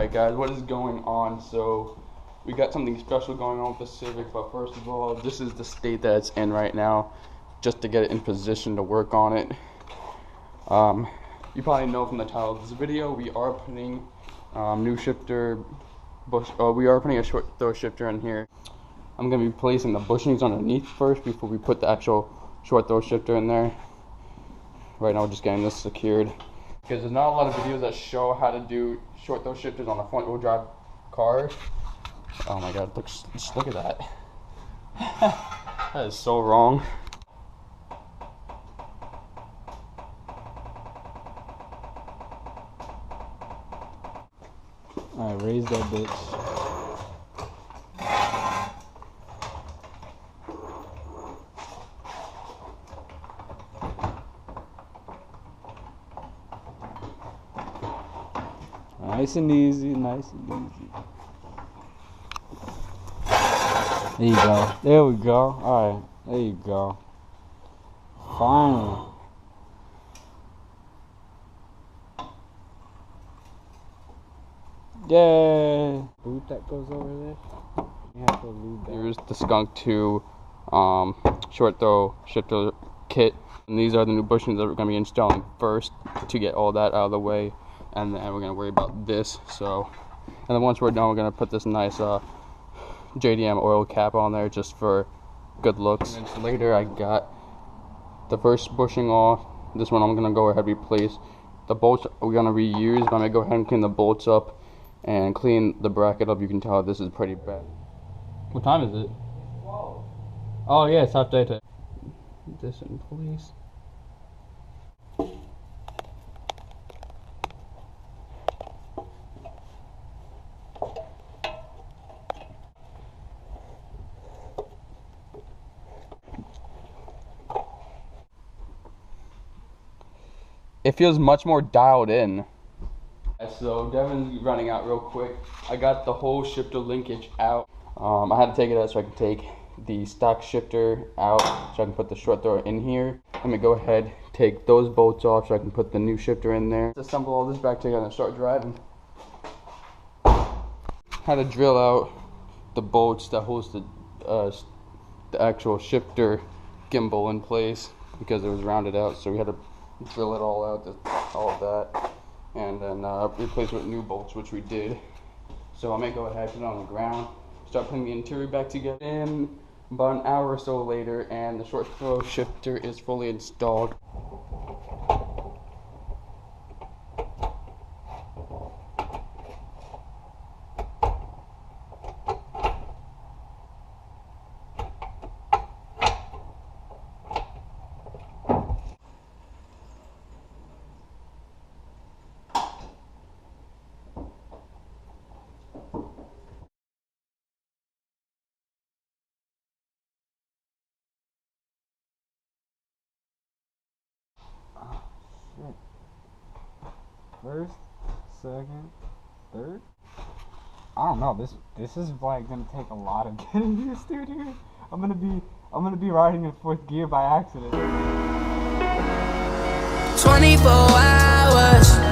Alright guys, what is going on? So we got something special going on with the Civic, but first of all, this is the state that it's in right now, just to get it in position to work on it. You probably know from the title of this video, we are putting new shifter we are putting a short throw shifter in here. I'm going to be placing the bushings underneath first before we put the actual short throw shifter in there. Right now we're just getting this secured, because there's not a lot of videos that show how to do short throw shifters on a front wheel drive car. Oh my god, just look at that. That is so wrong. Alright, raise that bitch. Nice and easy, nice and easy. There you go. There we go. Alright, there you go. Finally. Yay! Loop that goes over there. You have to loop that. Here's the Skunk2 short throw shifter kit. And these are the new bushings that we're going to be installing first to get all that out of the way. And then we're going to worry about this. So, and then once we're done, we're going to put this nice JDM oil cap on there just for good looks. And then later I got the first bushing off. This one I'm going to go ahead and replace. The bolts we're going to reuse, but I'm going to go ahead and clean the bolts up and clean the bracket up. You can tell this is pretty bad. What time is it? 12. Oh yeah, it's half day today. This in place. It feels much more dialed in. So Devin's running out real quick. I got the whole shifter linkage out. I had to take it out so I can take the stock shifter out so I can put the short throw in here. I'm gonna go ahead, take those bolts off so I can put the new shifter in there. Assemble all this back together and start driving. Had to drill out the bolts that holds the actual shifter gimbal in place because it was rounded out, so we had to drill it all out, all of that, and then replace it with new bolts, which we did. So I may go ahead, put it on the ground, start putting the interior back together. And about an hour or so later, and the short throw shifter is fully installed. First, second, third. I don't know. This is like gonna take a lot of getting used to, dude. I'm gonna be riding in fourth gear by accident. 24 hours.